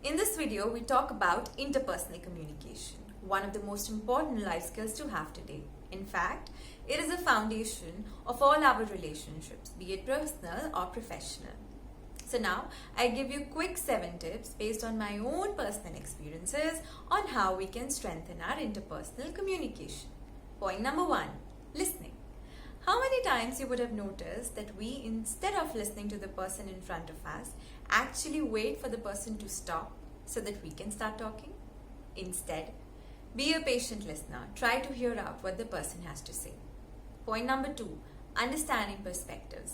In this video, we talk about interpersonal communication, one of the most important life skills to have today. In fact, it is the foundation of all our relationships, be it personal or professional. So now, I give you quick 7 tips based on my own personal experiences on how we can strengthen our interpersonal communication. Point number 1, listening. How many times you would have noticed that we, instead of listening to the person in front of us, actually wait for the person to stop so that we can start talking? Instead, be a patient listener. Try to hear out what the person has to say. Point number 2, understanding perspectives.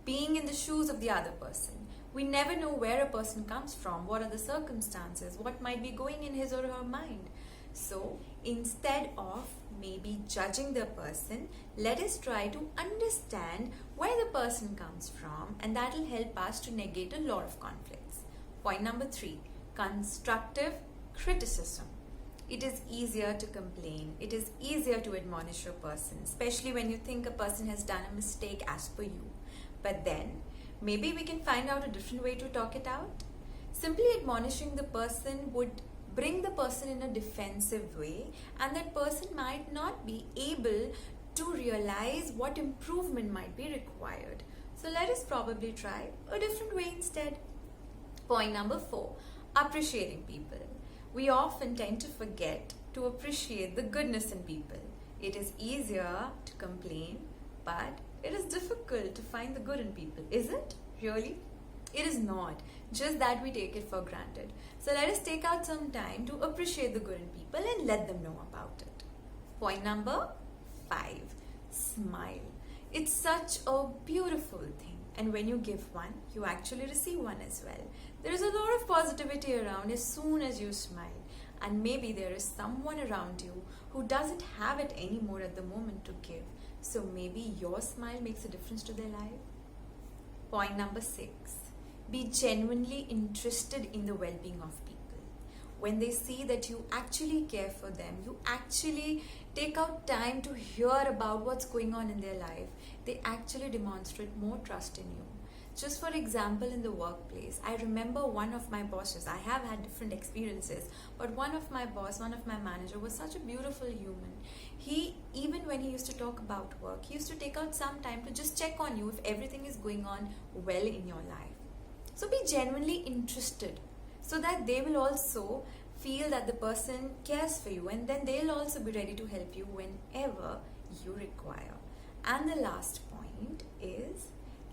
Being in the shoes of the other person. We never know where a person comes from, what are the circumstances, what might be going in his or her mind. So, instead of maybe judging the person, let us try to understand where the person comes from, and that will help us to negate a lot of conflicts. Point number 3, constructive criticism. It is easier to complain. It is easier to admonish a person, especially when you think a person has done a mistake as per you. But then, maybe we can find out a different way to talk it out. Simply admonishing the person would bring the person in a defensive way, and that person might not be able to realize what improvement might be required. So let us probably try a different way instead. Point number 4, appreciating people. We often tend to forget to appreciate the goodness in people. It is easier to complain, but it is difficult to find the good in people. Is it? Really? It is not. Just that we take it for granted. So let us take out some time to appreciate the good in people and let them know about it. Point number 5, smile. It's such a beautiful thing. And when you give one, you actually receive one as well. There is a lot of positivity around as soon as you smile. And maybe there is someone around you who doesn't have it anymore at the moment to give. So maybe your smile makes a difference to their life. Point number 6, be genuinely interested in the well-being of people. When they see that you actually care for them, you actually take out time to hear about what's going on in their life, they actually demonstrate more trust in you. Just for example, in the workplace, I remember one of my bosses, I have had different experiences, but one of my manager was such a beautiful human. He, even when he used to talk about work, he used to take out some time to just check on you if everything is going on well in your life. So be genuinely interested so that they will also feel that the person cares for you, and then they'll also be ready to help you whenever you require. And the last point is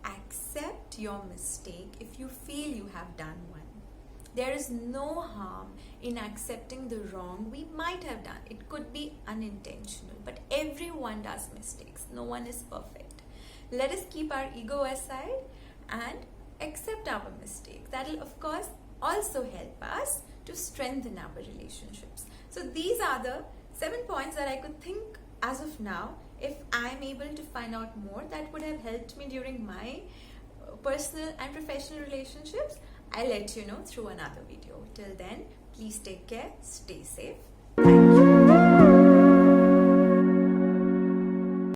accept your mistake if you feel you have done one. There is no harm in accepting the wrong we might have done. It could be unintentional, but everyone does mistakes. No one is perfect. Let us keep our ego aside and accept our mistakes. That will, of course, also help us to strengthen our relationships. So these are the 7 points that I could think as of now. If I'm able to find out more that would have helped me during my personal and professional relationships, I'll let you know through another video. Till then, please take care, stay safe.